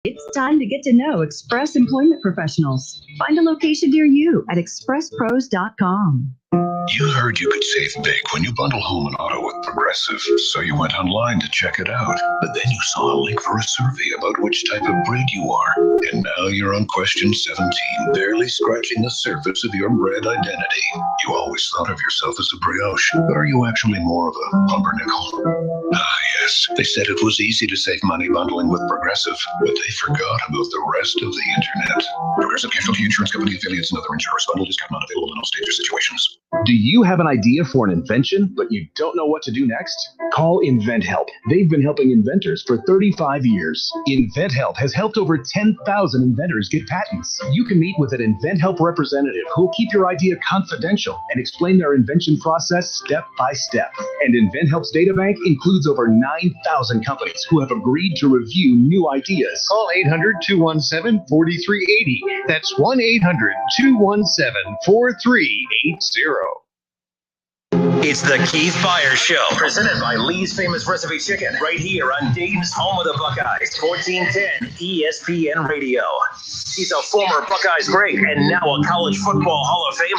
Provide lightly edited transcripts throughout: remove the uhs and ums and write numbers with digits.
It's time to get to know Express Employment Professionals. Find a location near you at expresspros.com. You heard you could save big when you bundle home and auto with Progressive, so you went online to check it out. But then you saw a link for a survey about which type of breed you are. And now you're on question 17, barely scratching the surface of your bread identity. You always thought of yourself as a brioche, but are you actually more of a pumpernickel? Ah, yes. They said it was easy to save money bundling with Progressive, but they forgot about the rest of the internet. Progressive Casualty Insurance Company affiliates and other insurers. Bundle discount not available in all states or situations. Do you have an idea for an invention, but you don't know what to do next? Call InventHelp. They've been helping inventors for 35 years. InventHelp has helped over 10,000 inventors get patents. You can meet with an InventHelp representative who will keep your idea confidential and explain their invention process step by step. And InventHelp's databank includes over 9,000 companies who have agreed to review new ideas. Call 800-217-4380. That's 1-800-217-4380. It's the Keith Byars Show, presented by Lee's Famous Recipe Chicken, right here on Dayton's home of the Buckeyes, 1410 ESPN Radio. He's a former Buckeyes great and now a college football Hall of Fame.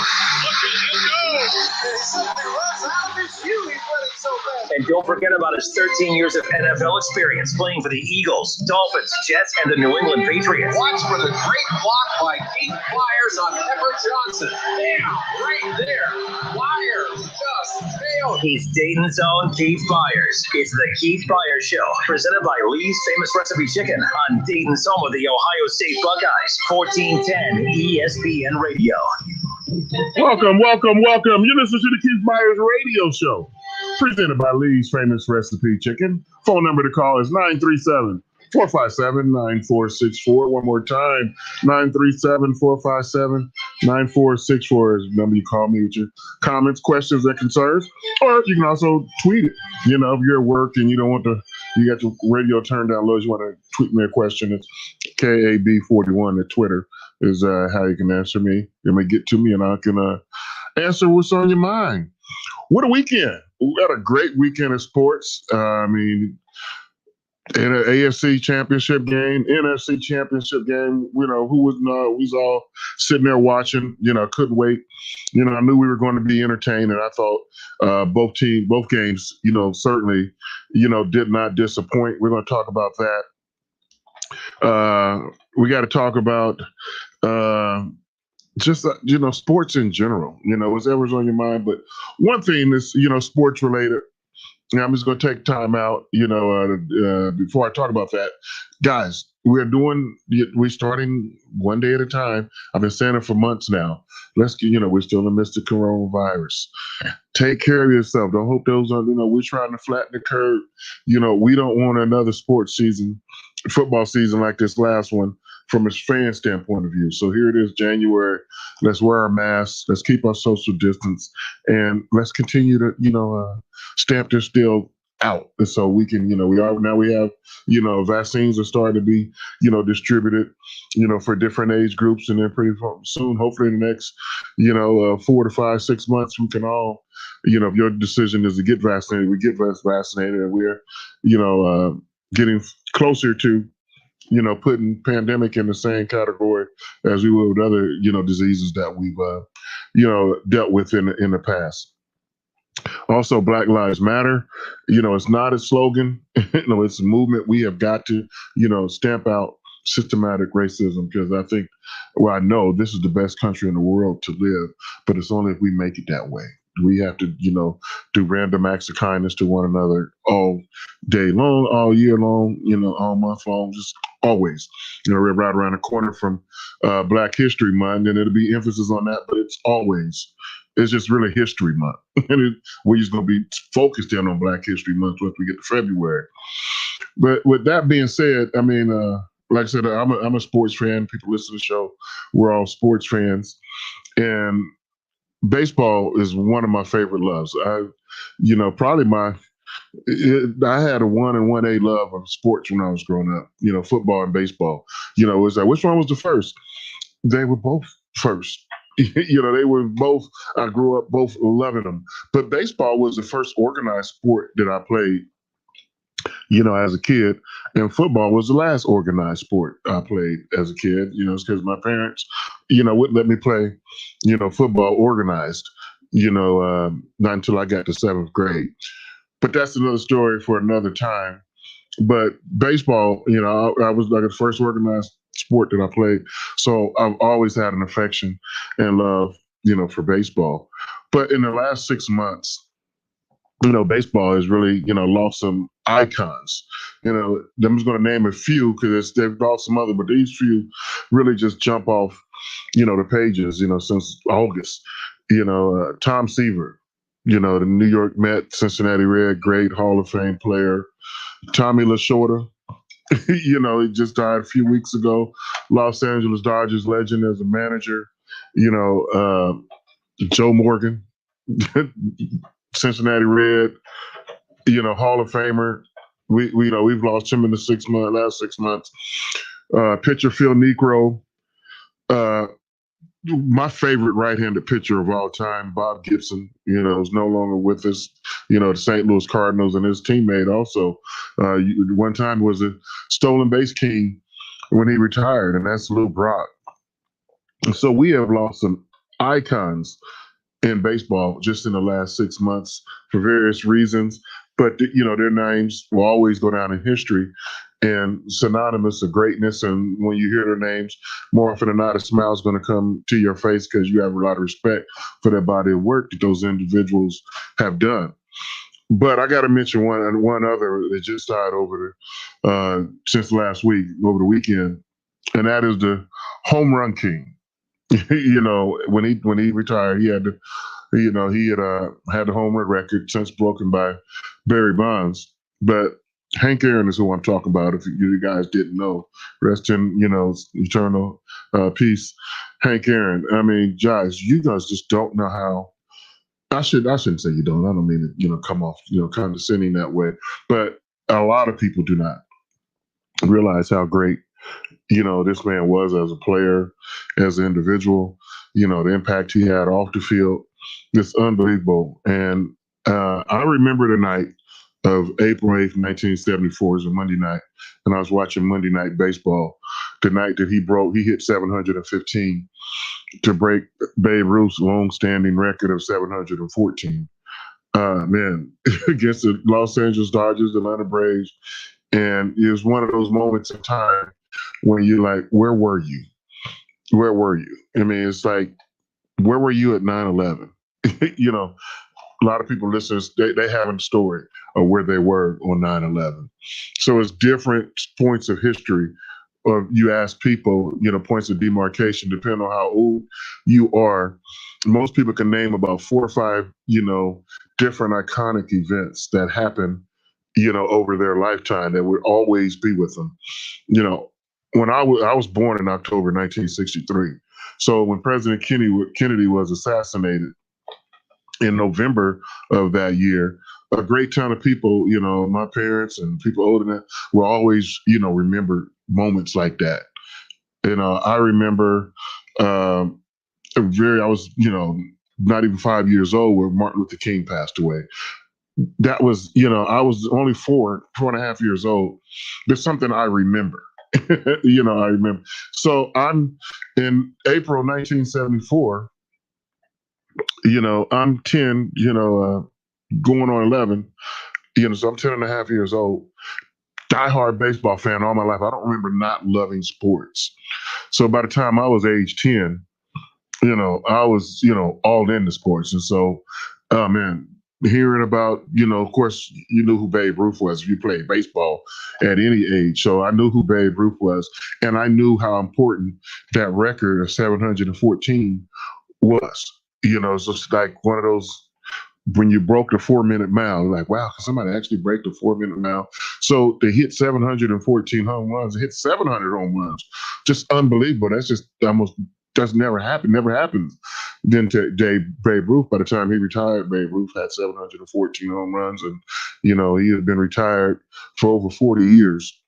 And don't forget about his 13 years of NFL experience playing for the Eagles, Dolphins, Jets, and the New England Patriots. Watch for the great block by Keith Byars on Pepper Johnson. Damn, right there. Byars just failed. He's Dayton's own Keith Byars. It's the Keith Byars Show, presented by Lee's Famous Recipe Chicken on Dayton's home of the Ohio State Buckeyes, 1410 ESPN Radio. Welcome. You're listening to the Keith Byars Radio Show, presented by Lee's Famous Recipe Chicken. Phone number to call is 937-457-9464. One more time, 937-457-9464 is the number you call me with your comments, questions, and concerns. Or you can also tweet it. You know, if you're at work and you don't want to, you got your radio turned down low, you want to tweet me a question, it's KAB41 at Twitter is how you can answer me. You may get to me and I can answer what's on your mind. What a weekend. We had a great weekend of sports. In an AFC Championship game, NFC Championship game, we was all sitting there watching, couldn't wait. I knew we were going to be entertained, and I thought both games, certainly, did not disappoint. We're going to talk about that. We got to talk about sports in general, whatever's on your mind. But one thing is, sports related. I'm just going to take time out, before I talk about that. Guys, we're starting one day at a time. I've been saying it for months now. We're still in the midst of coronavirus. Take care of yourself. Don't hope those are, we're trying to flatten the curve. We don't want another football season like this last one from a fan standpoint of view. So here it is, January. Let's wear our masks. Let's keep our social distance, and let's continue to, stamp this deal out. And so we can, we have, vaccines are starting to be, distributed, for different age groups, and then pretty soon, hopefully in the next, 4 to 5, 6 months, we can all, if your decision is to get vaccinated, we get vaccinated, and we're, getting closer to, putting pandemic in the same category as we would with other, diseases that we've, dealt with in the past. Also, Black Lives Matter, it's not a slogan, it's a movement. We have got to, stamp out systematic racism, because I know this is the best country in the world to live, but it's only if we make it that way. We have to, do random acts of kindness to one another all day long, all year long, all month long, just always. We're right around the corner from Black History Month, and it'll be emphasis on that, but it's just really History Month. And we're just going to be focused in on Black History Month once we get to February. But with that being said, like I said, I'm a sports fan. People listen to the show. We're all sports fans. And baseball is one of my favorite loves. I had a 1 and 1A love of sports when I was growing up, football and baseball. It was like, which one was the first? They were both first. They were both, I grew up both loving them. But baseball was the first organized sport that I played, as a kid. And football was the last organized sport I played as a kid, it's because my parents, wouldn't let me play, football organized, not until I got to 7th grade. But that's another story for another time. But baseball, I was like the first organized sport that I played. So I've always had an affection and love, for baseball. But in the last 6 months, baseball has really, lost some icons. I'm just going to name a few because they've lost some other, but these few really just jump off, the pages, since August. Tom Seaver, the New York Met, Cincinnati Red, great Hall of Fame player. Tommy LaShorta, he just died a few weeks ago. Los Angeles Dodgers legend as a manager. Joe Morgan, Cincinnati Red, Hall of Famer. We've lost him in the last 6 months. Pitcher Phil Niekro. My favorite right-handed pitcher of all time, Bob Gibson, is no longer with us. The St. Louis Cardinals, and his teammate also one time was a stolen base king when he retired, and that's Lou Brock. So we have lost some icons in baseball just in the last 6 months for various reasons. But, their names will always go down in history and synonymous of greatness. And when you hear their names, more often than not, a smile is going to come to your face because you have a lot of respect for that body of work that those individuals have done. But I got to mention one other that just died since last week, over the weekend, and that is the home run king. When he retired, he had had the home run record since broken by Barry Bonds. But Hank Aaron is who I'm talking about. If you guys didn't know, rest in eternal peace, Hank Aaron. I mean, guys, you guys just don't know how. I shouldn't say you don't. I don't mean to come off condescending that way. But a lot of people do not realize how great this man was as a player, as an individual. The impact he had off the field. It's unbelievable. And I remember the night of April 8th, 1974, is a Monday night, and I was watching Monday Night Baseball. The night that he hit 715 to break Babe Ruth's long-standing record of 714. Against the Los Angeles Dodgers, the Atlanta Braves, and it was one of those moments in time when you're like, where were you? Where were you? I mean, it's like, where were you at 9/11? A lot of people listening, they have a story of where they were on 9/11. So it's different points of history. Or you ask people, points of demarcation, depending on how old you are. Most people can name about 4 or 5, different iconic events that happen, over their lifetime that would always be with them. When I was born in October 1963. So when President Kennedy was assassinated in November of that year, a great ton of people, my parents and people older than that, will always, remember moments like that. I remember I was, not even 5 years old when Martin Luther King passed away. That was, I was only 4.5 years old. There's something I remember. I remember. So I'm in April 1974. I'm 10, going on 11, so I'm 10 and a half years old. Diehard baseball fan all my life. I don't remember not loving sports. So by the time I was age 10, I was, all into sports. And so, hearing about, of course, you knew who Babe Ruth was if you played baseball at any age. So I knew who Babe Ruth was, and I knew how important that record of 714 was. It's just like one of those, when you broke the 4-minute mile, you're like, wow, can somebody actually break the 4-minute mile? So they hit 714 home runs, hit 700 home runs. Just unbelievable. That's never happened. Never happened. Then to Babe Ruth, by the time he retired, Babe Ruth had 714 home runs, and he had been retired for over 40 years.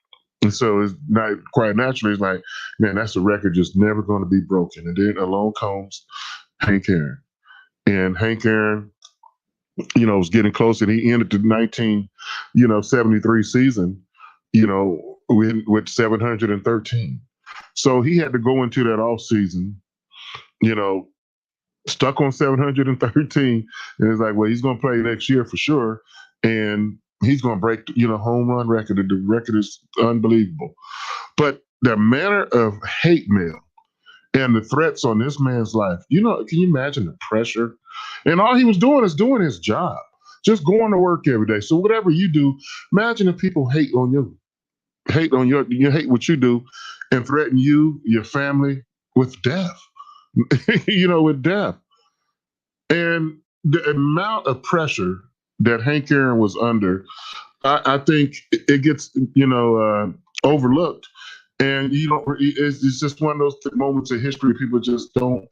And so it's not quite naturally. It's like, man, that's a record just never going to be broken. And then along comes Hank Aaron. And Hank Aaron, was getting close, and he ended the 1973 season, with 713. So he had to go into that off season, stuck on 713, and it's like, well, he's going to play next year for sure, and he's going to break, home run record. The record is unbelievable. But the manner of hate mail and the threats on this man's life, can you imagine the pressure? And all he was doing is doing his job, just going to work every day. So whatever you do, imagine if people hate what you do, and threaten you, your family with death. With death. And the amount of pressure that Hank Aaron was under, I think it gets, overlooked. And it's just one of those moments in history people just don't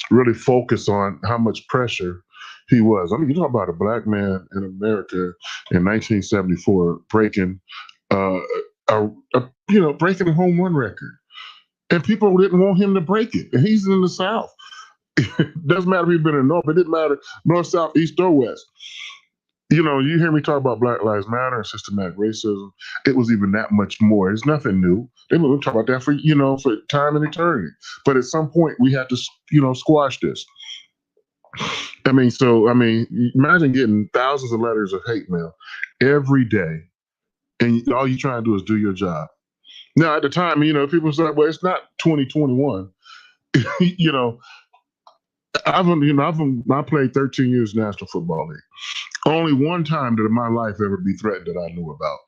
really focus on how much pressure he was. I mean, you talk about a black man in America in 1974 breaking breaking a home run record. And people didn't want him to break it. And he's in the South. Doesn't matter if he's been in the North, it didn't matter North, South, East, or West. You hear me talk about Black Lives Matter and systematic racism. It was even that much more. It's nothing new. They were talking about that for time and eternity. But at some point, we had to, squash this. Imagine getting thousands of letters of hate mail every day, and all you try to do is do your job. Now, at the time, people say, well, it's not 2021. I played 13 years National Football League. Only one time did my life ever be threatened that I knew about.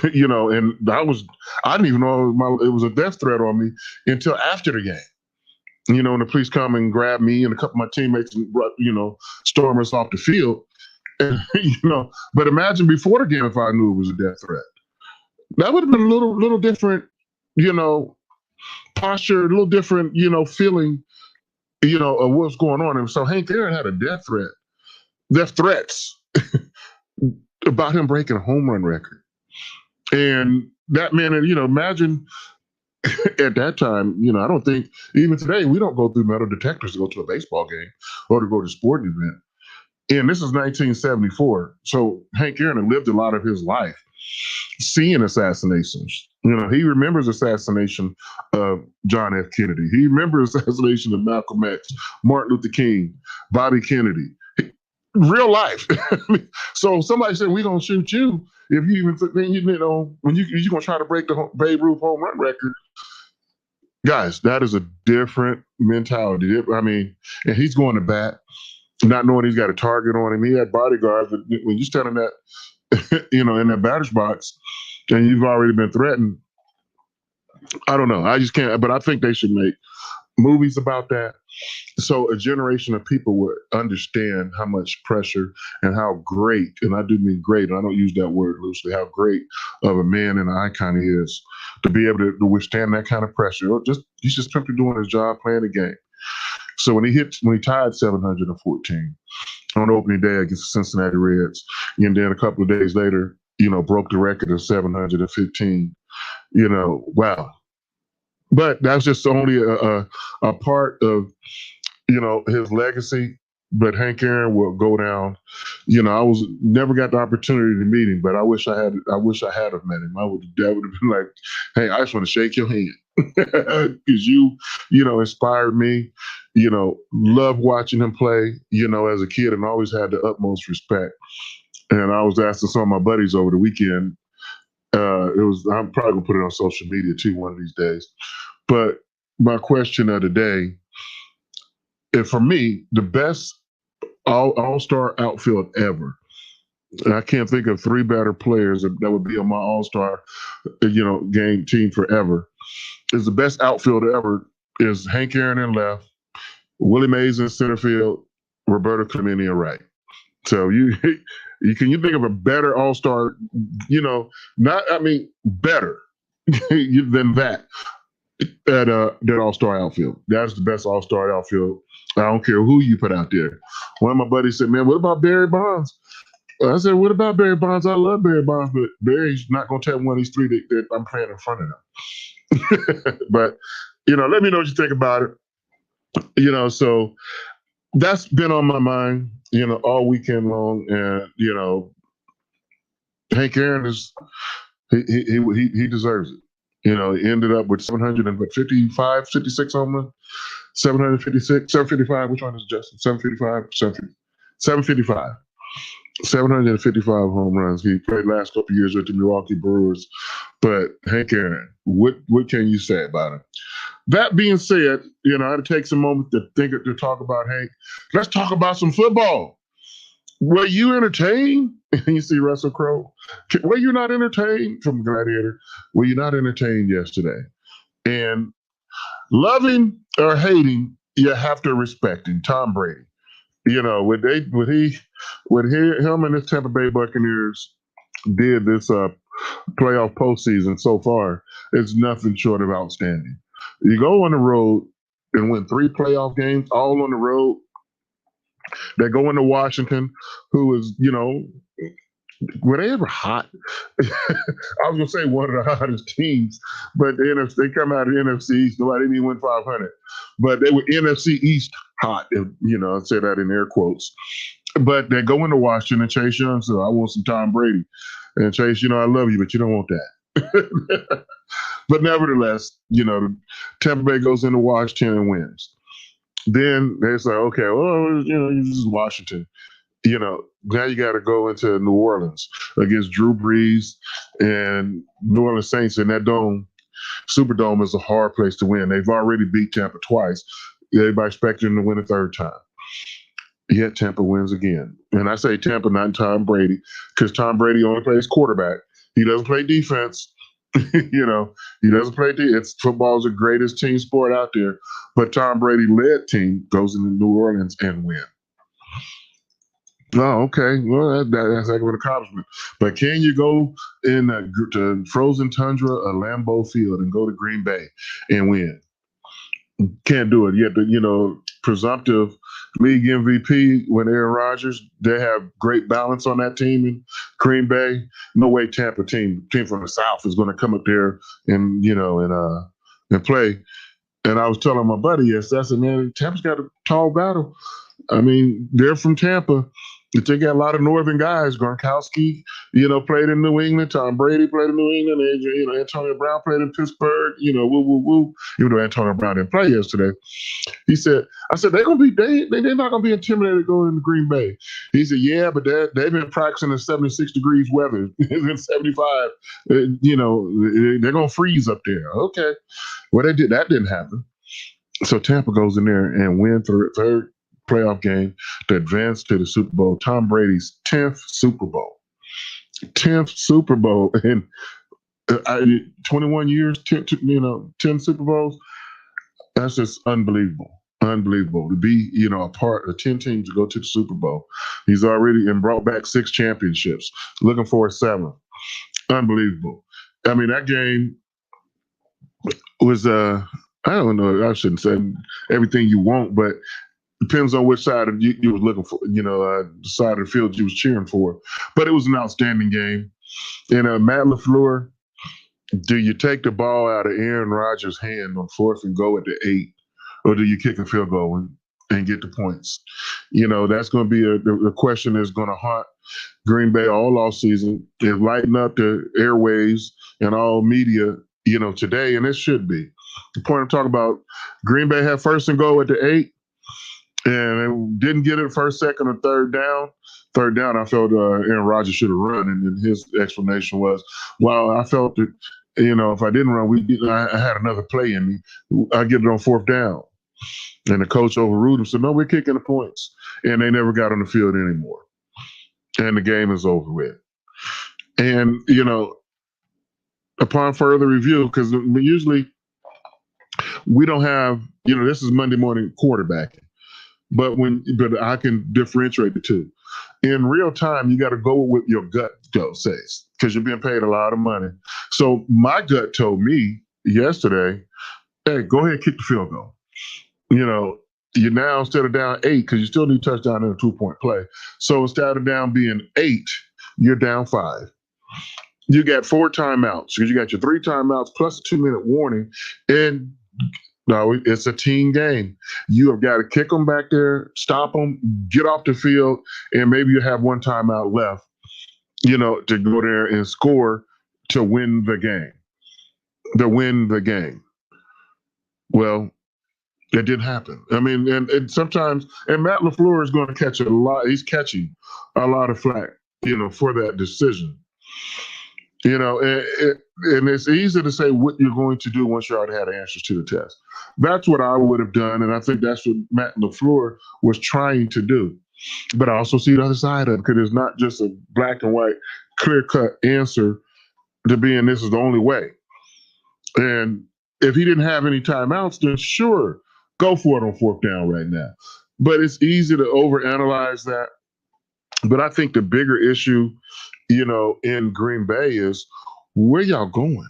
And I didn't even know it was a death threat on me until after the game. And the police come and grab me and a couple of my teammates and, storm us off the field. And, but imagine before the game if I knew it was a death threat. That would have been a little different, posture, a little different, feeling, of what's going on. And so Hank Aaron had a death threats about him breaking a home run record. And that man, imagine at that time, I don't think, even today, we don't go through metal detectors to go to a baseball game or to go to a sporting event. And this is 1974. So Hank Aaron had lived a lot of his life seeing assassinations. He remembers assassination of John F. Kennedy. He remembers assassination of Malcolm X, Martin Luther King, Bobby Kennedy. Real life. So somebody said, we're going to shoot you if you even think, when you're going to try to break the Babe Ruth home run record. Guys, that is a different mentality. And he's going to bat, not knowing he's got a target on him. He had bodyguards. But when you're standing that, in that batter's box, and you've already been threatened, I don't know. I just can't. But I think they should make movies about that, so a generation of people would understand how much pressure and how great, and I do mean great, and I don't use that word loosely, how great of a man and an icon he is to be able to withstand that kind of pressure. He's just simply doing his job, playing the game. So when he tied 714 on opening day against the Cincinnati Reds, and then a couple of days later, broke the record of 715, wow. But that's just only a part of, his legacy. But Hank Aaron will go down. I never got the opportunity to meet him, but I wish I had have met him. That would have been like, hey, I just want to shake your hand because you inspired me. Love watching him play. As a kid, and always had the utmost respect. And I was asking some of my buddies over the weekend. I'm probably gonna put it on social media too one of these days. But my question of the day, and for me, the best all-star outfield ever. And I can't think of three better players that would be on my all-star, game team forever. Is the best outfield ever is Hank Aaron in left, Willie Mays in center field, Roberto Clemente in right. So can you think of a better all-star, better than that all-star outfield. That's the best all-star outfield. I don't care who you put out there. One of my buddies said, man, what about Barry Bonds? I said, what about Barry Bonds? I love Barry Bonds, but Barry's not going to take one of these three that I'm playing in front of him. But, let me know what you think about it. So that's been on my mind, all weekend long. And, Hank Aaron he deserves it. He ended up with 755, 56 home runs, 756, 755. Which one is Justin? 755, 755. 755 home runs. He played last couple of years with the Milwaukee Brewers. But Hank Aaron, what can you say about him? That being said, I had to take some moment to talk about Hank. Let's talk about some football. Were you entertained? You see Russell Crowe. Were you not entertained from Gladiator? Were you not entertained yesterday? And loving or hating, you have to respect him. Tom Brady. Him and his Tampa Bay Buccaneers did this playoff postseason so far, it's nothing short of outstanding. You go on the road and win 3 playoff games, all on the road. They go into Washington, who is, were they ever hot? I was going to say one of the hottest teams, but they come out of the NFC East. Nobody didn't even win 500. But they were NFC East hot, I say that in air quotes. But they go into Washington, Chase Young said, I want some Tom Brady. And Chase, I love you, but you don't want that. But nevertheless, Tampa Bay goes into Washington and wins. Then they say, okay, well, this is Washington. Now you got to go into New Orleans against Drew Brees and New Orleans Saints in that dome. Superdome is a hard place to win. They've already beat Tampa twice. Everybody expected them to win a third time. Yet Tampa wins again. And I say Tampa, not Tom Brady, because Tom Brady only plays quarterback. He doesn't play defense. He doesn't play defense. Football is the greatest team sport out there. But Tom Brady-led team goes into New Orleans and win. Oh, okay. Well, that's like an accomplishment. But can you go in to frozen tundra, a Lambeau Field, and go to Green Bay and win? Can't do it. Yet, presumptive league MVP when Aaron Rodgers, they have great balance on that team in Green Bay. No way Tampa team from the South is going to come up there and play. And I was telling my buddy yesterday, I said, man, Tampa's got a tall battle. I mean, they're from Tampa. They got a lot of northern guys. Gronkowski, played in New England. Tom Brady played in New England. And, Antonio Brown played in Pittsburgh. Even though Antonio Brown didn't play yesterday. I said, they're not going to be intimidated going into Green Bay. He said, yeah, but they've been practicing in 76 degrees weather. In 75, they're going to freeze up there. Okay. Well, that didn't happen. So Tampa goes in there and wins third playoff game to advance to the Super Bowl. Tom Brady's 10th Super Bowl. 10th Super Bowl in 21 years, 10 Super Bowls. That's just unbelievable. Unbelievable to be, a part of 10 teams to go to the Super Bowl. He's already brought back 6 championships, looking for a 7th. Unbelievable. I mean, that game was, I don't know, I shouldn't say everything you want, but depends on which side of you was looking for, the side of the field you was cheering for. But it was an outstanding game. And Matt LaFleur, do you take the ball out of Aaron Rodgers' hand on 4th and go at the 8, or do you kick a field goal and get the points? That's going to be the question that's going to haunt Green Bay all off season and lighten up the airways and all media, today, and it should be. The point I'm talking about, Green Bay had 1st and goal at the 8. And didn't get it first, second, or third down. Third down, I felt Aaron Rodgers should have run. And his explanation was, well, I felt that, if I didn't run, I had another play in me. I get it on 4th down. And the coach overruled him, said, no, we're kicking the points. And they never got on the field anymore. And the game is over with. And, upon further review, because usually we don't have, this is Monday morning quarterbacking. But I can differentiate the two. In real time, you got to go with your gut says, because you're being paid a lot of money. So my gut told me yesterday, hey, go ahead, kick the field goal. You're now, instead of down 8, because you still need touchdown in a 2-point play. So instead of down being 8, you're down 5. You got 4 timeouts, because you got your 3 timeouts plus a 2-minute warning. And No, it's a team game. You have got to kick them back there, stop them, get off the field, and maybe you have one timeout left, to go there and score to win the game. Well, it didn't happen. I mean, and sometimes, and Matt LaFleur is going to catch a lot. He's catching a lot of flack, for that decision. And it's easy to say what you're going to do once you already had answers to the test. That's what I would have done, and I think that's what Matt LaFleur was trying to do. But I also see the other side of it, because it's not just a black and white, clear-cut answer to being this is the only way. And if he didn't have any timeouts, then sure, go for it on fourth down right now. But it's easy to overanalyze that. But I think the bigger issue, in Green Bay is where y'all going?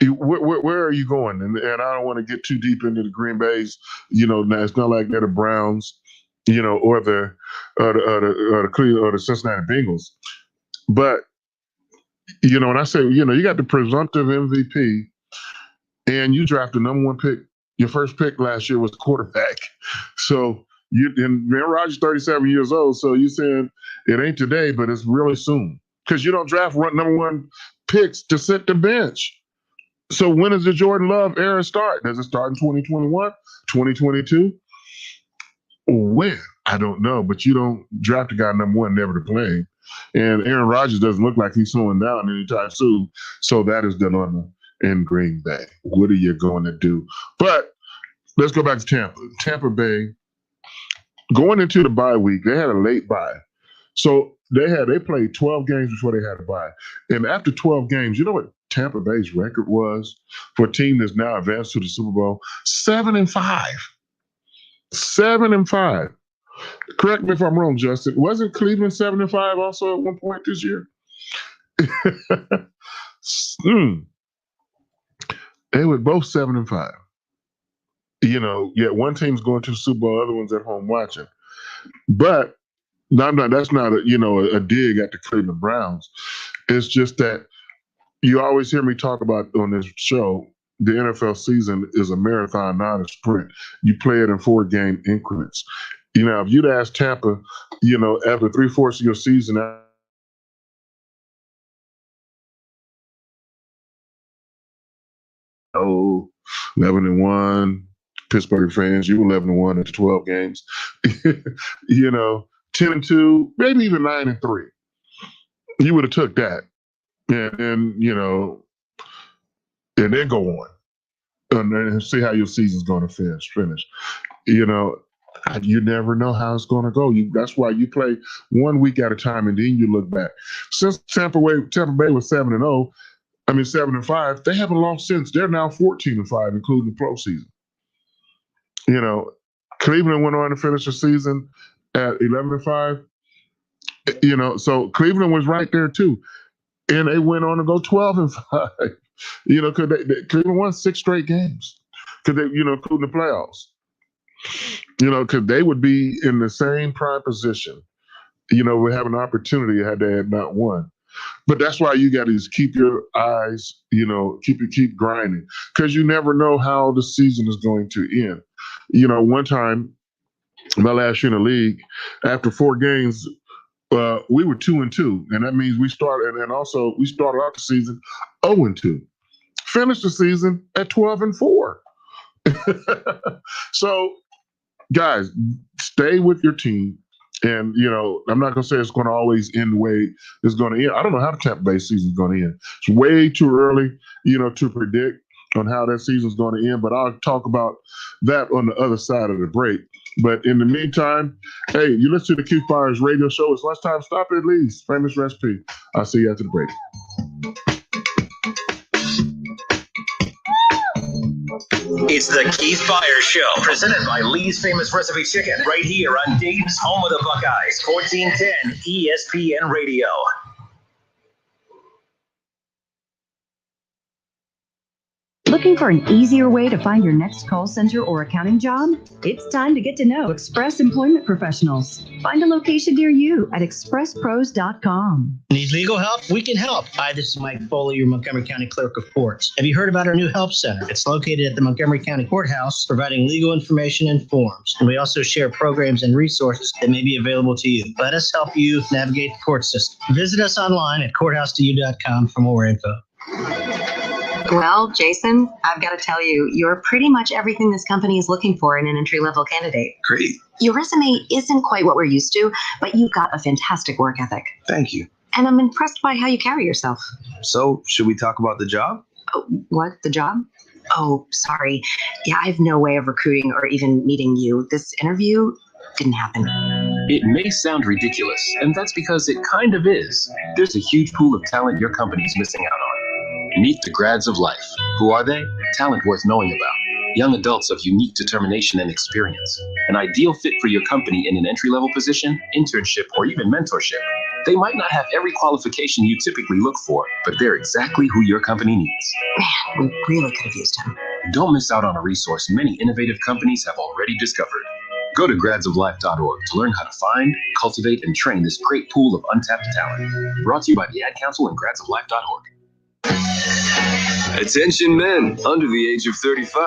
Where are you going? And I don't want to get too deep into the Green Bay's, now it's not like they're the Browns, or the Cleveland or the Cincinnati Bengals. But, when I say, you got the presumptive MVP and you drafted the number one pick, your first pick last year was quarterback. So and Aaron Rodgers 37 years old, so you're saying it ain't today, but it's really soon. Because you don't draft number one picks to sit the bench. So when does the Jordan Love era start? Does it start in 2021, 2022? When? I don't know, but you don't draft a guy number one never to play. And Aaron Rodgers doesn't look like he's slowing down anytime soon. So that is done in Green Bay. What are you going to do? But let's go back to Tampa. Tampa Bay, going into the bye week, they had a late bye. So they played 12 games before they had a bye. And after 12 games, you know what Tampa Bay's record was for a team that's now advanced to the Super Bowl? 7-5. 7-5. Correct me if I'm wrong, Justin. Wasn't Cleveland 7-5 also at one point this year? They were both 7-5. Yet one team's going to the Super Bowl, other one's at home watching. But that's not a dig at the Cleveland Browns. It's just that you always hear me talk about on this show, the NFL season is a marathon, not a sprint. You play it in 4-game increments. If you'd ask Tampa, after 3/4 of your season, 11-1, Pittsburgh fans, you were 11-1 after 12 games. 10-2, maybe even 9-3. You would have took that, and and then go on and see how your season's going to finish. You never know how it's going to go. That's why you play 1 week at a time, and then you look back. Since Tampa Bay was 7-5, they haven't lost since. They're now 14-5, including the postseason. Cleveland went on to finish the season at 11-5. So Cleveland was right there too, and they went on to go 12-5. Because Cleveland won 6 straight games, because they, including the playoffs. Because they would be in the same prime position. We have an opportunity had they had not won. But that's why you got to just keep your eyes, keep grinding, because you never know how the season is going to end. One time, my last year in the league, after 4 games, we were 2-2, and that means we started out the season 0-2, finished the season at 12-4. So, guys, stay with your team. And, I'm not going to say it's going to always end the way it's going to end. I don't know how the Tampa Bay season is going to end. It's way too early, to predict on how that season is going to end. But I'll talk about that on the other side of the break. But in the meantime, hey, you listen to the Keith Byars radio show. It's lunchtime. Stop at least. Famous recipe. I'll see you after the break. It's the Keith Byars Show, presented by Lee's Famous Recipe Chicken, right here on Dayton's home of the Buckeyes, 1410 ESPN Radio. Looking for an easier way to find your next call center or accounting job? It's time to get to know Express Employment Professionals. Find a location near you at expresspros.com. Need legal help? We can help. Hi, this is Mike Foley, your Montgomery County Clerk of Courts. Have you heard about our new help center? It's located at the Montgomery County Courthouse, providing legal information and forms. And we also share programs and resources that may be available to you. Let us help you navigate the court system. Visit us online at courthouse2u.com for more info. Well, Jason, I've got to tell you, you're pretty much everything this company is looking for in an entry-level candidate. Great. Your resume isn't quite what we're used to, but you've got a fantastic work ethic. Thank you. And I'm impressed by how you carry yourself. So, should we talk about the job? Oh, what? The job? Oh, sorry. Yeah, I have no way of recruiting or even meeting you. This interview didn't happen. It may sound ridiculous, and that's because it kind of is. There's a huge pool of talent your company's missing out on. Meet the grads of life. Who are they? Talent worth knowing about. Young adults of unique determination and experience. An ideal fit for your company in an entry-level position, internship, or even mentorship. They might not have every qualification you typically look for, but they're exactly who your company needs. Man, we really could have used him. Don't miss out on a resource many innovative companies have already discovered. Go to gradsoflife.org to learn how to find, cultivate, and train this great pool of untapped talent. Brought to you by the Ad Council and gradsoflife.org. Attention men under the age of 35.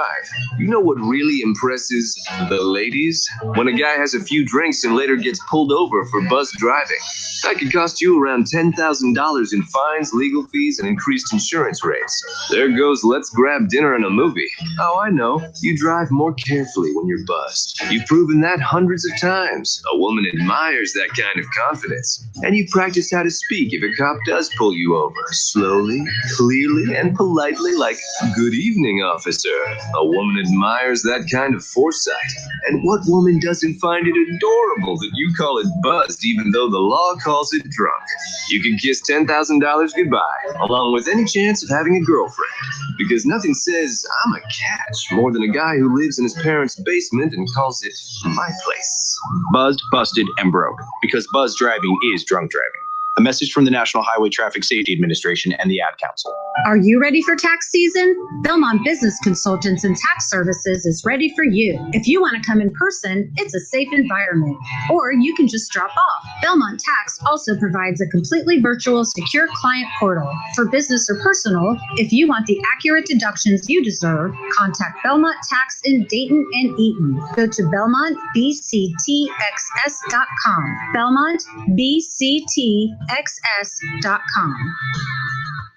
You know what really impresses the ladies? When a guy has a few drinks and later gets pulled over for buzz driving. That could cost you around $10,000 in fines, legal fees, and increased insurance rates. There goes let's grab dinner and a movie. Oh, I know. You drive more carefully when you're buzzed. You've proven that hundreds of times. A woman admires that kind of confidence. And you practice how to speak if a cop does pull you over. Slowly, clearly, and politely, like, "Good evening, officer." A woman admires that kind of foresight. And what woman doesn't find it adorable that you call it buzzed even though the law calls it drunk? You can kiss $10,000 goodbye, along with any chance of having a girlfriend. Because nothing says I'm a catch more than a guy who lives in his parents' basement and calls it my place. Buzzed, busted, and broke. Because buzz driving is drunk driving. A message from the National Highway Traffic Safety Administration and the Ad Council. Are you ready for tax season? Belmont Business Consultants and Tax Services is ready for you. If you want to come in person, it's a safe environment. Or you can just drop off. Belmont Tax also provides a completely virtual, secure client portal. For business or personal, if you want the accurate deductions you deserve, contact Belmont Tax in Dayton and Eaton. Go to BelmontBCTXS.com. BelmontBCTXS.com.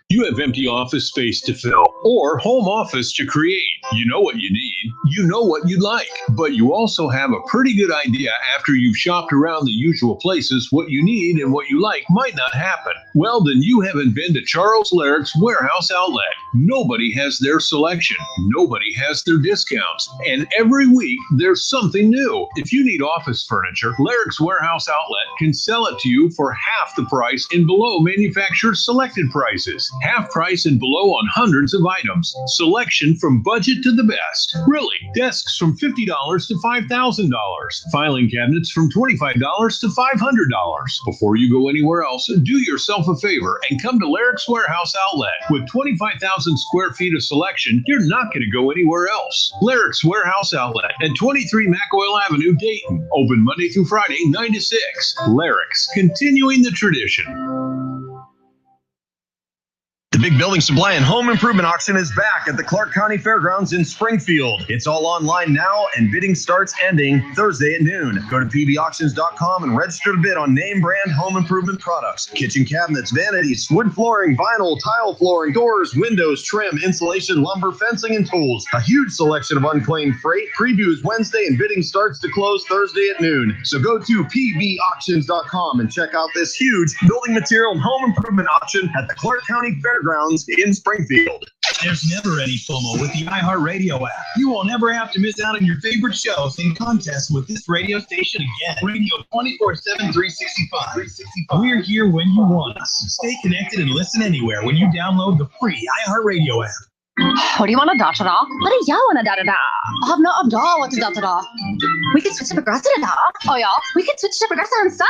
You have empty office space to fill or home office to create. You know what you need. You know what you'd like. But you also have a pretty good idea after you've shopped around the usual places what you need and what you like might not happen. Well, then you haven't been to Charles Larrick's Warehouse Outlet. Nobody has their selection. Nobody has their discounts. And every week there's something new. If you need office furniture, Larrick's Warehouse Outlet can sell it to you for half the price and below manufacturer's selected prices. Half price and below on hundreds of items. Selection from budget to the best. Really, desks from $50 to $5,000. Filing cabinets from $25 to $500. Before you go anywhere else, do yourself a favor and come to Larrick's Warehouse Outlet. With 25,000 square feet of selection, you're not going to go anywhere else. Larrick's Warehouse Outlet at 23 McOil Avenue, Dayton. Open Monday through Friday, 9 to 6. Larrick's, continuing the tradition. The Big Building Supply and Home Improvement Auction is back at the Clark County Fairgrounds in Springfield. It's all online now, and bidding starts ending Thursday at noon. Go to pbauctions.com and register to bid on name brand home improvement products. Kitchen cabinets, vanities, wood flooring, vinyl, tile flooring, doors, windows, trim, insulation, lumber, fencing, and tools. A huge selection of unclaimed freight. Preview is Wednesday, and bidding starts to close Thursday at noon. So go to pbauctions.com and check out this huge building material and home improvement auction at the Clark County Fairgrounds in Springfield. There's never any FOMO with the iHeartRadio app. You will never have to miss out on your favorite shows and contests with this radio station again. Radio 24/7, 365. We're here when you want us. Stay connected and listen anywhere when you download the free iHeartRadio app. What do you want to da-da-da? What do y'all want to da-da-da? We could switch to Progressive da. Oh yeah. We could switch to Progressive and sa.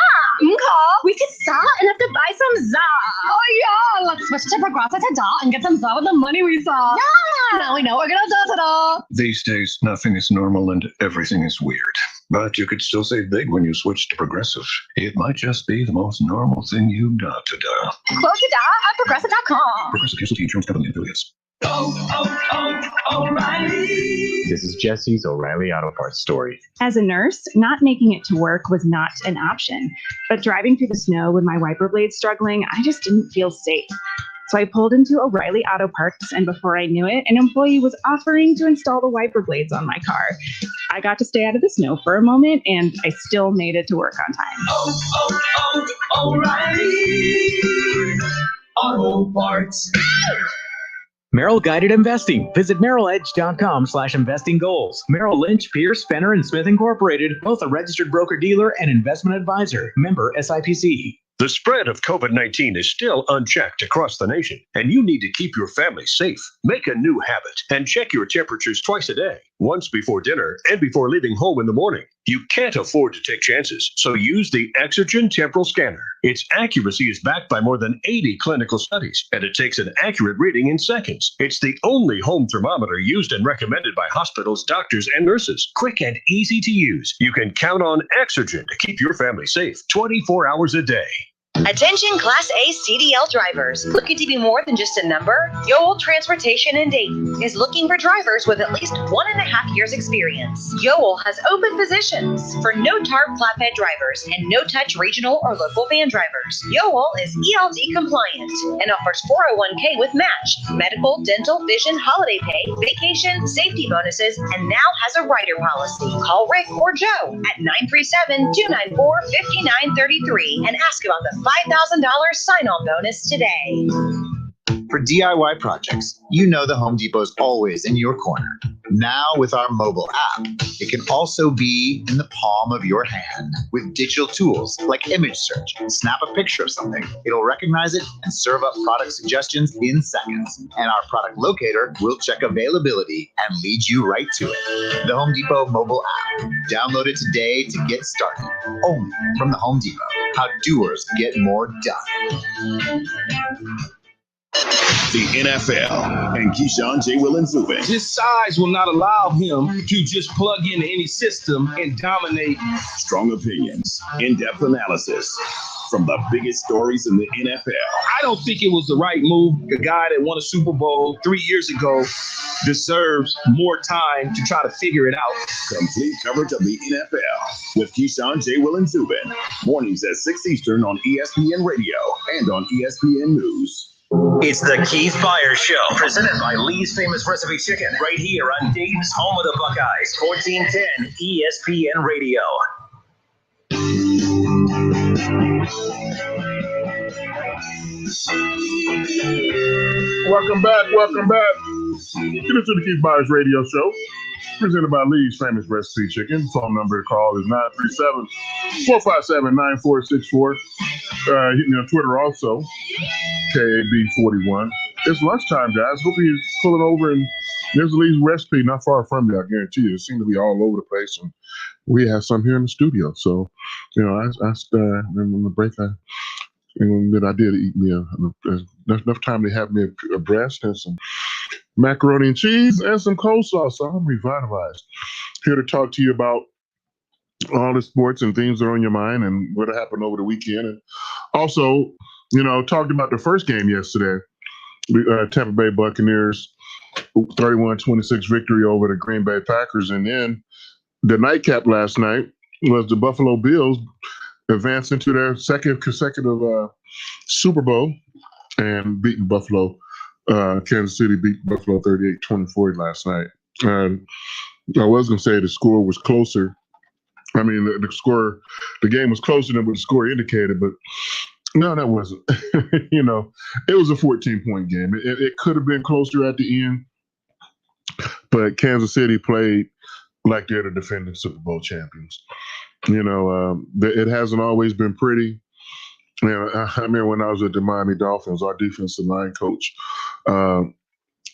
We could sell and have to buy some za. Oh yeah. Let's switch to Progressive da and get some za with the money we saw. Yeah. Now we know we're gonna da da. These days, nothing is normal and everything is weird. But you could still save big when you switch to Progressive. It might just be the most normal thing you da to da. Quote to da at Progressive.com. Progressive Casualty Insurance Company and affiliates. O'Reilly. This is Jesse's O'Reilly Auto Parts story. As a nurse, not making it to work was not an option. But driving through the snow with my wiper blades struggling, I just didn't feel safe. So I pulled into O'Reilly Auto Parts, and before I knew it, an employee was offering to install the wiper blades on my car. I got to stay out of the snow for a moment, and I still made it to work on time. O'Reilly Auto Parts. Merrill Guided Investing. Visit merrilledge.com/investing goals. Merrill Lynch, Pierce, Fenner, and Smith Incorporated, both a registered broker-dealer and investment advisor. Member SIPC. The spread of COVID-19 is still unchecked across the nation, and you need to keep your family safe. Make a new habit and check your temperatures twice a day, once before dinner and before leaving home in the morning. You can't afford to take chances, so use the Exergen Temporal Scanner. Its accuracy is backed by more than 80 clinical studies, and it takes an accurate reading in seconds. It's the only home thermometer used and recommended by hospitals, doctors, and nurses. Quick and easy to use. You can count on Exergen to keep your family safe 24 hours a day. Attention Class A CDL drivers. Looking to be more than just a number? Yoel Transportation in Dayton is looking for drivers with at least 1.5 years experience. Yoel has open positions for no-tarp flatbed drivers and no-touch regional or local van drivers. Yoel is ELD compliant and offers 401k with match, medical, dental, vision, holiday pay, vacation, safety bonuses, and now has a rider policy. Call Rick or Joe at 937-294-5933 and ask about the $5,000 sign-on bonus today. For DIY projects, you know the Home Depot is always in your corner. Now with our mobile app, it can also be in the palm of your hand with digital tools like image search. Snap a picture of something. It'll recognize it and serve up product suggestions in seconds. And our product locator will check availability and lead you right to it. The Home Depot mobile app. Download it today to get started. Only from the Home Depot. How doers get more done. The NFL and Keyshawn J. Will and Zubin. His size will not allow him to just plug into any system and dominate. Strong opinions, in-depth analysis from the biggest stories in the NFL. I don't think it was the right move. The guy that won a Super Bowl 3 years ago deserves more time to try to figure it out. Complete coverage of the NFL with Keyshawn J. Will and Zubin. Mornings at 6 Eastern on ESPN Radio and on ESPN News. It's the Keith Byars Show, presented by Lee's Famous Recipe Chicken, right here on Dayton's home of the Buckeyes, 1410 ESPN Radio. Welcome back. Get into the Keith Byars Radio Show, presented by Lee's Famous Recipe Chicken. Phone number to call is 937-457-9464. Hit me on Twitter also, KAB41. It's lunchtime, guys. Hope you're pulling over, and there's Lee's recipe not far from you, I guarantee you. It seems to be all over the place, and we have some here in the studio. So, I asked in the break, I did eat me enough time to have me a breast and some macaroni and cheese and some coleslaw. So I'm revitalized. Here to talk to you about all the sports and things that are on your mind and what happened over the weekend. And also, talked about the first game yesterday. Tampa Bay Buccaneers 31-26 victory over the Green Bay Packers. And then the nightcap last night was the Buffalo Bills advancing to their second consecutive Super Bowl and beating Buffalo. Kansas City beat Buffalo 38-24 last night. And I was going to say the score was closer. I mean, the game was closer than what the score indicated, but no, that wasn't. It was a 14-point game. It could have been closer at the end, but Kansas City played like they're the defending Super Bowl champions. It hasn't always been pretty. I remember when I was with the Miami Dolphins, our defensive line coach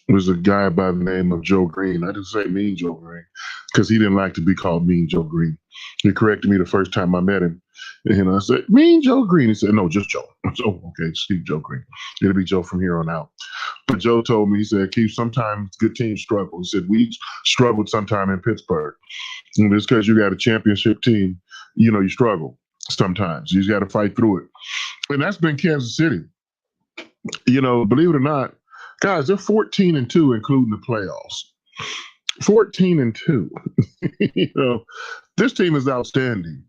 was a guy by the name of Joe Green. I didn't say Mean Joe Green because he didn't like to be called Mean Joe Green. He corrected me the first time I met him. And I said, Mean Joe Green. He said, no, just Joe. I said, oh, okay, Steve Joe Green. It'll be Joe from here on out. But Joe told me, he said, Keith, sometimes good teams struggle. He said, we struggled sometime in Pittsburgh. And it's because you got a championship team, you struggle sometimes. You just got to fight through it. And that's been Kansas City. Believe it or not, guys, they're 14-2, including the playoffs. 14-2. This team is outstanding.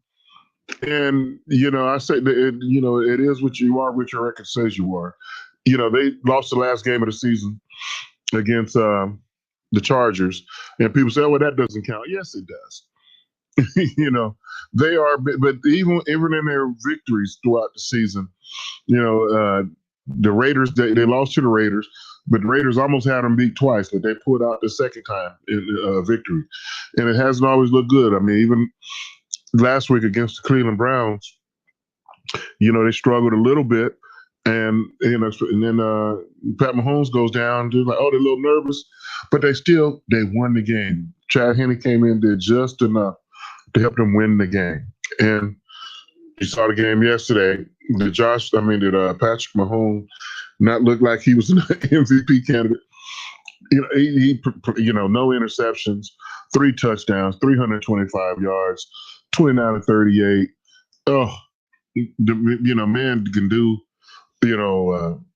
And, I say that, it is what you are, what your record says you are. They lost the last game of the season against the Chargers. And people say, oh, well, that doesn't count. Yes, it does. They are, but even in their victories throughout the season, the Raiders, they lost to the Raiders, but the Raiders almost had them beat twice, but they pulled out the second time in victory. And it hasn't always looked good. I mean, even last week against the Cleveland Browns, they struggled a little bit. And, and then Pat Mahomes goes down. They're like, oh, they're a little nervous, but they won the game. Chad Henne came in, did just enough to help them win the game. And you saw the game yesterday. Did Patrick Mahomes not look like he was an MVP candidate? He no interceptions, 3 touchdowns, 325 yards, 29-38. Oh, man can do,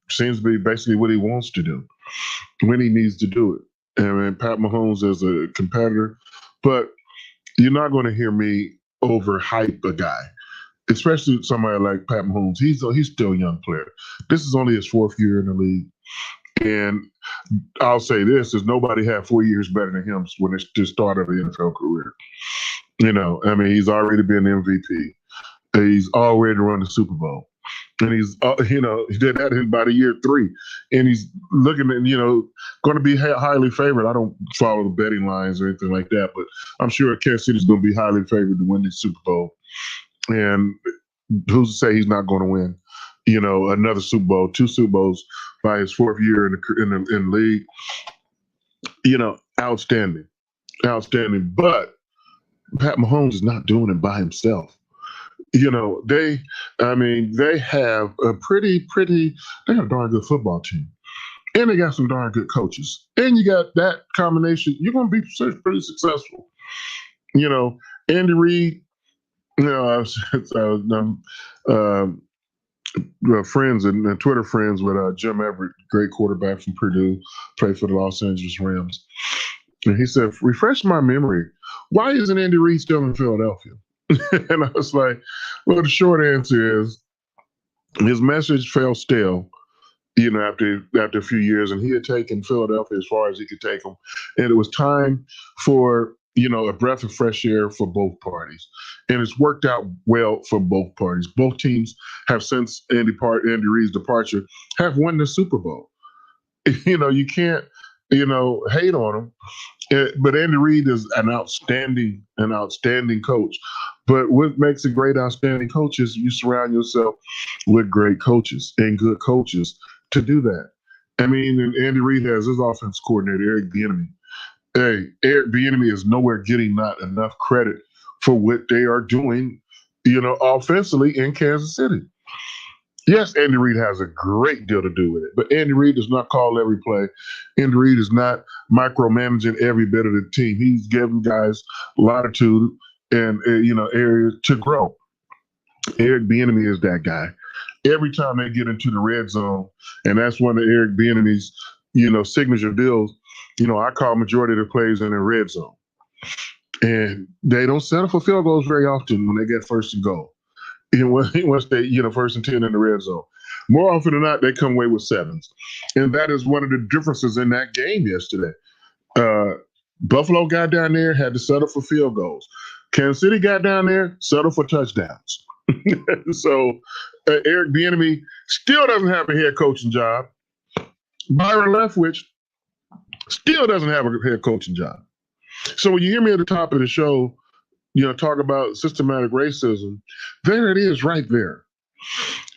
seems to be basically what he wants to do when he needs to do it. And Pat Mahomes is a competitor, but you're not going to hear me overhype a guy, especially somebody like Pat Mahomes. He's still a young player. This is only his 4th year in the league. And I'll say this, is nobody had 4 years better than him when it's the start of the NFL career. He's already been MVP. He's already run the Super Bowl. And he's, he did that in about year 3. And he's looking at, going to be highly favored. I don't follow the betting lines or anything like that, but I'm sure Kansas City's going to be highly favored to win the Super Bowl. And who's to say he's not going to win, another Super Bowl, 2 Super Bowls by his 4th year in the league. Outstanding. But Pat Mahomes is not doing it by himself. They have a they have a darn good football team. And they got some darn good coaches. And you got that combination, you're going to be pretty successful. Andy Reid, friends and Twitter friends with Jim Everett, great quarterback from Purdue, played for the Los Angeles Rams. And he said, refresh my memory, why isn't Andy Reid still in Philadelphia? And I was like, well, the short answer is his message fell stale, after a few years, and he had taken Philadelphia as far as he could take them. And it was time for, a breath of fresh air for both parties. And it's worked out well for both parties. Both teams have, since Andy Reid's departure, have won the Super Bowl. You can't, hate on him. But Andy Reid is an outstanding coach. But what makes a great, outstanding coach is you surround yourself with great coaches and good coaches to do that. And Andy Reid has his offense coordinator, Eric Bieniemy. Hey, Eric Bieniemy is nowhere getting not enough credit for what they are doing, offensively in Kansas City. Yes, Andy Reid has a great deal to do with it, but Andy Reid does not call every play. Andy Reid is not micromanaging every bit of the team. He's giving guys latitude and areas to grow. Eric Bieniemy is that guy. Every time they get into the red zone, and that's one of Eric Bieniemy's signature deals. I call majority of the plays in the red zone, and they don't settle for field goals very often when they get 1st and goal. Once they 1st and 10 in the red zone, more often than not they come away with 7s, and that is one of the differences in that game yesterday. Buffalo got down there, had to settle for field goals. Kansas City got down there, settled for touchdowns. So Eric Bieniemy still doesn't have a head coaching job. Byron Leftwich still doesn't have a head coaching job. So when you hear me at the top of the show, talk about systematic racism, there it is right there.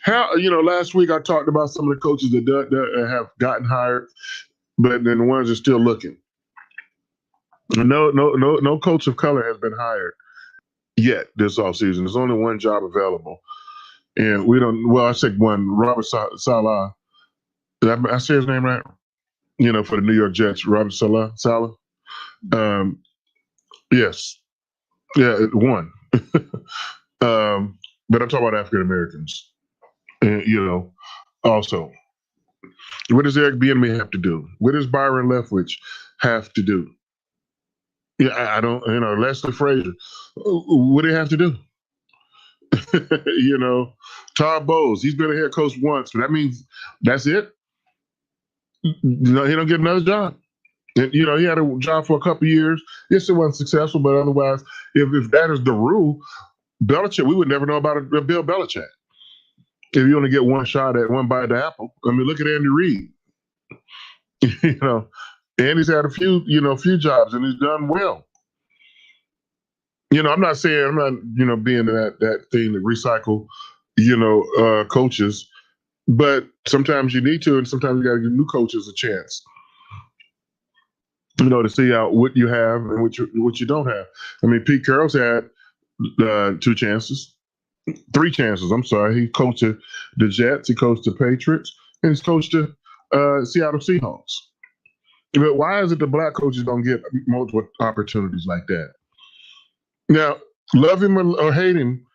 How, last week I talked about some of the coaches that have gotten hired but then the ones that are still looking. No coach of color has been hired yet this offseason. There's only one job available. And we don't, well, I said one, Robert Saleh. Did I say his name right? For the New York Jets, Robert Saleh. Yes. Yeah, one. But I'm talking about African Americans. Also. What does Eric Bieniemy have to do? What does Byron Leftwich have to do? Yeah, I don't, Leslie Frazier. What do they have to do? Todd Bowles, he's been a head coach once, but that means that's it? He don't get another job. And, he had a job for a couple of years. Yes, it wasn't successful, but otherwise, if that is the rule, Belichick, we would never know about Bill Belichick. If you only get one shot at one bite of the apple. I mean, look at Andy Reid. Andy's had a few jobs, and he's done well. I'm not saying, being that thing to recycle, coaches, but sometimes you need to, and sometimes you got to give new coaches a chance, to see out what you have and what you don't have. I mean, Pete Carroll's had 3 chances. I'm sorry. He coached the Jets, he coached the Patriots, and he's coached the Seattle Seahawks. But why is it the black coaches don't get multiple opportunities like that? Now, love him or hate him,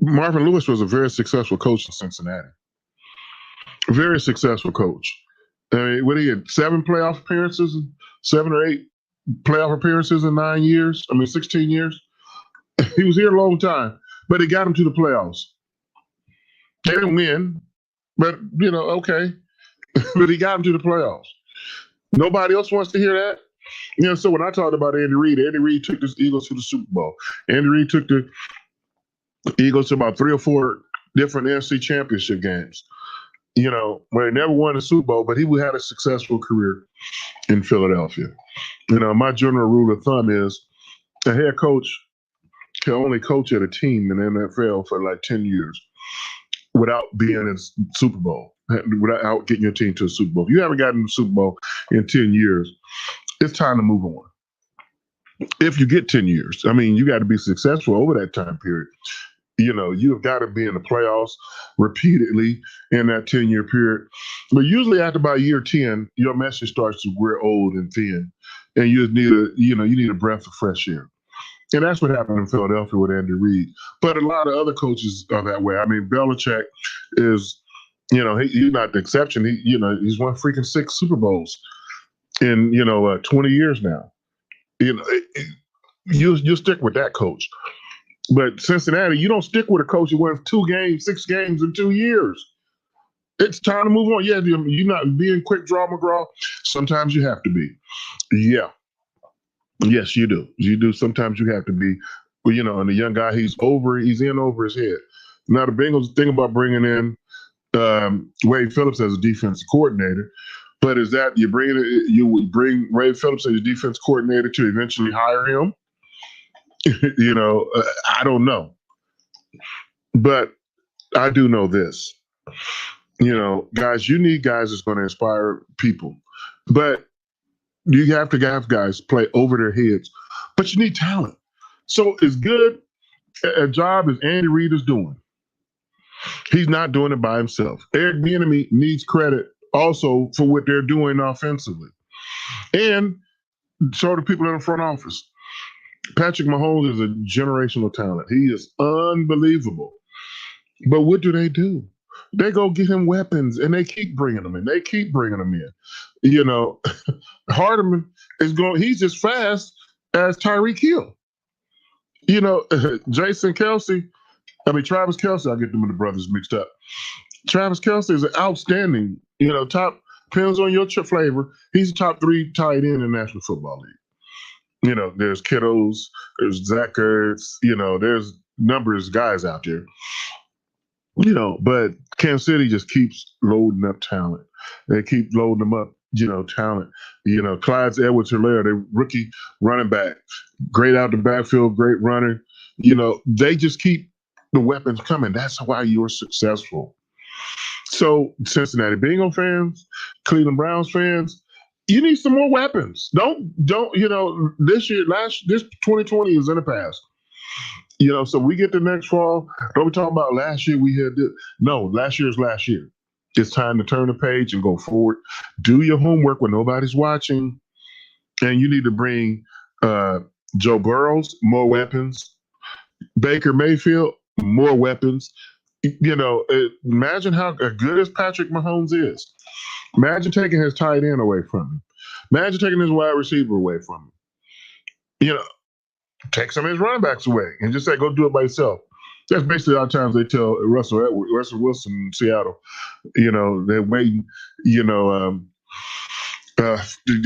Marvin Lewis was a very successful coach in Cincinnati. Very successful coach. I mean, what he had 7 playoff appearances, 7 or 8 playoff appearances in 9 years. 16 years. He was here a long time, but it got him to the playoffs. They didn't win, but okay. But he got him to the playoffs. Nobody else wants to hear that. So when I talked about Andy Reid took the Eagles to the Super Bowl. Andy Reid took the Eagles to about 3 or 4 different NFC Championship games. Where he never won a Super Bowl, but he had a successful career in Philadelphia. My general rule of thumb is a head coach can only coach at a team in the NFL for like 10 years without being in Super Bowl, without getting your team to a Super Bowl. If you haven't gotten to the Super Bowl in 10 years, it's time to move on. If you get 10 years, you got to be successful over that time period. You've got to be in the playoffs repeatedly in that 10-year period. But usually after about year 10, your message starts to wear old and thin, and you need a breath of fresh air. And that's what happened in Philadelphia with Andy Reid. But a lot of other coaches are that way. Belichick is, he's not the exception. He's won freaking 6 Super Bowls in 20 years now. You stick with that coach. But Cincinnati, you don't stick with a coach who won 6 games in 2 years. It's time to move on. Yeah, you're not being quick draw McGraw. Sometimes you have to be. Yeah. Yes, you do. You do. Sometimes you have to be. And the young guy, he's in over his head. Now, the Bengals think about bringing in Wade Phillips as a defensive coordinator. But is that you would bring Wade Phillips as a defense coordinator to eventually hire him? I don't know. But I do know this. Guys, you need guys that's going to inspire people. But you have to have guys play over their heads. But you need talent. So as good a job as Andy Reid is doing, he's not doing it by himself. Eric Bieniemy needs credit also for what they're doing offensively. And so do people in the front office. Patrick Mahomes is a generational talent. He is unbelievable. But what do? They go get him weapons, and they keep bringing them in. Hardeman is going. He's as fast as Tyreek Hill. Travis Kelce. I get them and the brothers mixed up. Travis Kelce is an outstanding. Top depends on your flavor. He's a top 3 tight end in the National Football League. There's Kittles, there's Zach Ertz, there's numbers of guys out there. But Kansas City just keeps loading up talent. They keep loading them up, talent. Clyde Edwards-Helaire, the rookie running back, great out the backfield, great runner. They just keep the weapons coming. That's why you're successful. So Cincinnati Bengals fans, Cleveland Browns fans, You need some more weapons. Don't this 2020 is in the past. So we get the next fall. Don't be talking about last year we had this. No, last year is last year. It's time to turn the page and go forward. Do your homework when nobody's watching. And you need to bring Joe Burrows, more weapons. Baker Mayfield, more weapons. Imagine how good as Patrick Mahomes is. Imagine taking his tight end away from him. Imagine taking his wide receiver away from him. Take some of his running backs away and just say, go do it by yourself. That's basically our times they tell Russell Wilson in Seattle. They're waiting, to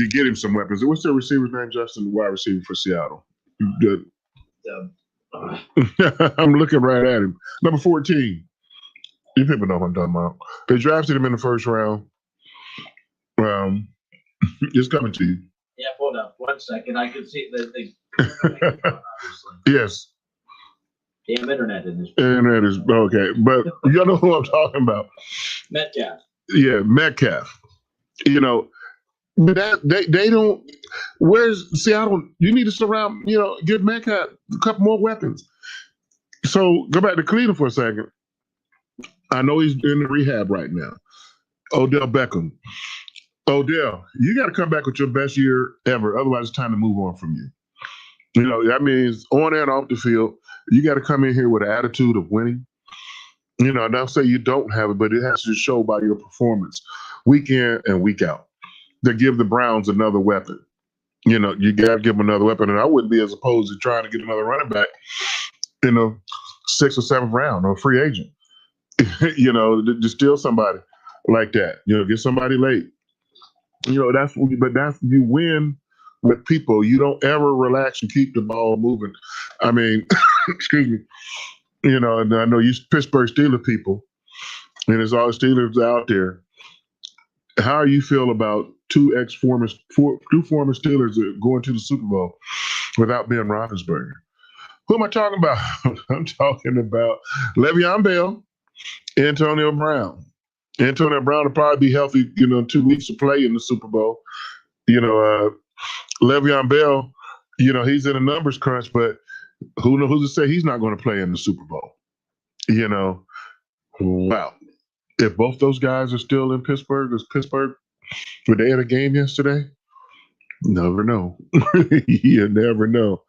get him some weapons. What's their receiver's name, Justin, the wide receiver for Seattle? Good. I'm looking right at him. Number 14. You people know what I'm talking about. They drafted him in the first round. It's coming to you. Yeah, hold up 1 second. I can see that they. Yes. Damn internet in this. Internet is okay, but you know who I'm talking about. Metcalf. Yeah, Metcalf. But that they don't. Where's Seattle? You need to surround. Give Metcalf a couple more weapons. So go back to Cleveland for a second. I know he's in the rehab right now. Odell Beckham. Odell, you got to come back with your best year ever. Otherwise, it's time to move on from you. That means on and off the field, you got to come in here with an attitude of winning. Don't say you don't have it, but it has to show by your performance week in and week out. To give the Browns another weapon. You got to give them another weapon. And I wouldn't be as opposed to trying to get another running back in the 6th or 7th round or a free agent. To steal somebody like that. Get somebody late. That's you win with people. You don't ever relax and keep the ball moving. I mean, excuse me. And I know you Pittsburgh Steelers people, and there's all the Steelers out there. How do you feel about two former Steelers going to the Super Bowl without Ben Roethlisberger? Who am I talking about? I'm talking about Le'Veon Bell, Antonio Brown. Antonio Brown will probably be healthy, 2 weeks to play in the Super Bowl. Le'Veon Bell, he's in a numbers crunch, but who knows who to say he's not going to play in the Super Bowl? Wow. If both those guys are still in Pittsburgh, were they at a game yesterday? Never know. You never know.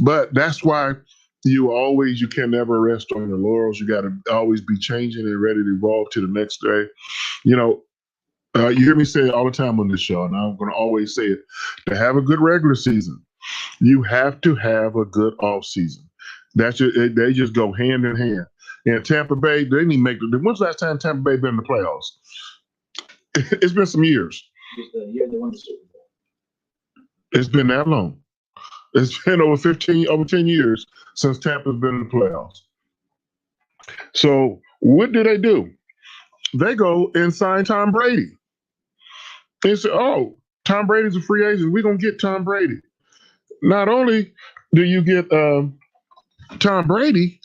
But that's why you can never rest on your laurels. You got to always be changing and ready to evolve to the next day. You hear me say it all the time on this show, and I'm going to always say it. To have a good regular season, you have to have a good off season. They just go hand in hand. And Tampa Bay, they didn't even make it. When's the last time Tampa Bay been in the playoffs? It's been some years. The year they won the Super Bowl. It's been that long. It's been over 10 years since Tampa's been in the playoffs. So what do? They go and sign Tom Brady. They say, oh, Tom Brady's a free agent. We're going to get Tom Brady. Not only do you get Tom Brady,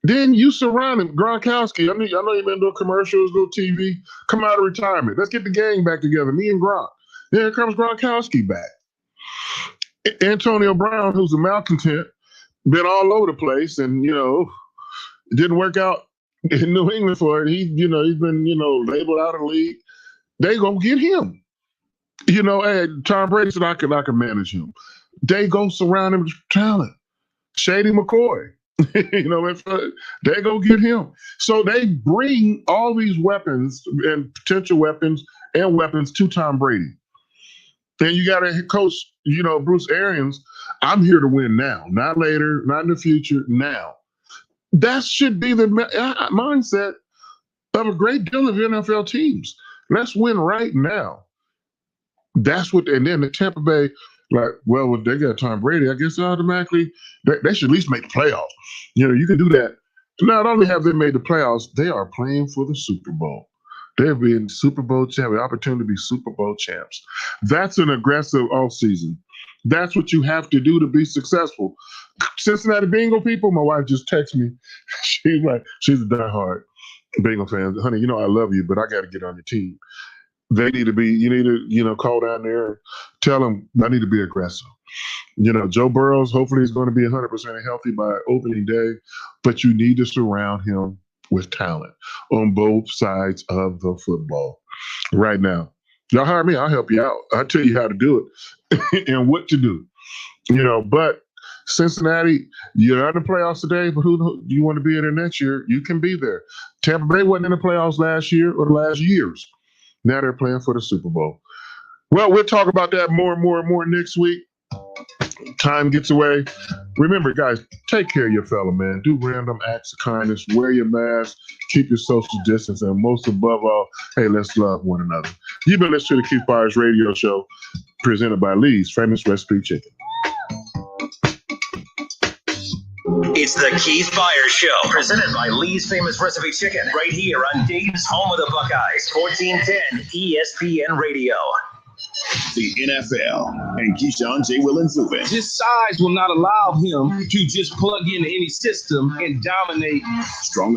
then you surround him. Gronkowski, I know you've been doing commercials, little TV. Come out of retirement. Let's get the gang back together, me and Gronk. Here comes Gronkowski back. Antonio Brown, who's a malcontent, been all over the place, and it didn't work out in New England for it. He's been labeled out of the league. They gonna get him. Hey, Tom Brady said I can manage him. They go surround him with talent. Shady McCoy. They go get him. So they bring all these weapons and potential weapons and weapons to Tom Brady. And you got to coach, Bruce Arians. I'm here to win now, not later, not in the future, now. That should be the mindset of a great deal of NFL teams. Let's win right now. That's what, and then the Tampa Bay, if they got Tom Brady, I guess automatically they should at least make the playoffs. You can do that. Not only have they made the playoffs, they are playing for the Super Bowl. They've been Super Bowl champs, the opportunity to be Super Bowl champs. That's an aggressive offseason. That's what you have to do to be successful. Cincinnati Bengal people, my wife just texted me. She's a diehard Bengal fan. Honey, I love you, but I got to get on your team. they need to be, you need to, call down there and tell them I need to be aggressive. Joe Burrows, hopefully he's going to be 100% healthy by opening day, but you need to surround him with talent on both sides of the football right now. Y'all hire me, I'll help you out. I'll tell you how to do it and what to do. But Cincinnati, you're not in the playoffs today, but who do you want to be in there next year? You can be there. Tampa Bay wasn't in the playoffs last year or the last years. Now they're playing for the Super Bowl. Well, we'll talk about that more and more next week. Time gets away. Remember, guys, take care of your fellow man. Do random acts of kindness. Wear your mask. Keep your social distance. And most above all, hey, let's love one another. You've been listening to the Keith Byars Radio Show, presented by Lee's Famous Recipe Chicken. It's the Keith Byars Show, presented by Lee's Famous Recipe Chicken, right here on Dayton's home of the Buckeyes, 1410 ESPN Radio. The NFL and Keyshawn J. Will and Zubin. His size will not allow him to just plug into any system and dominate. Stronger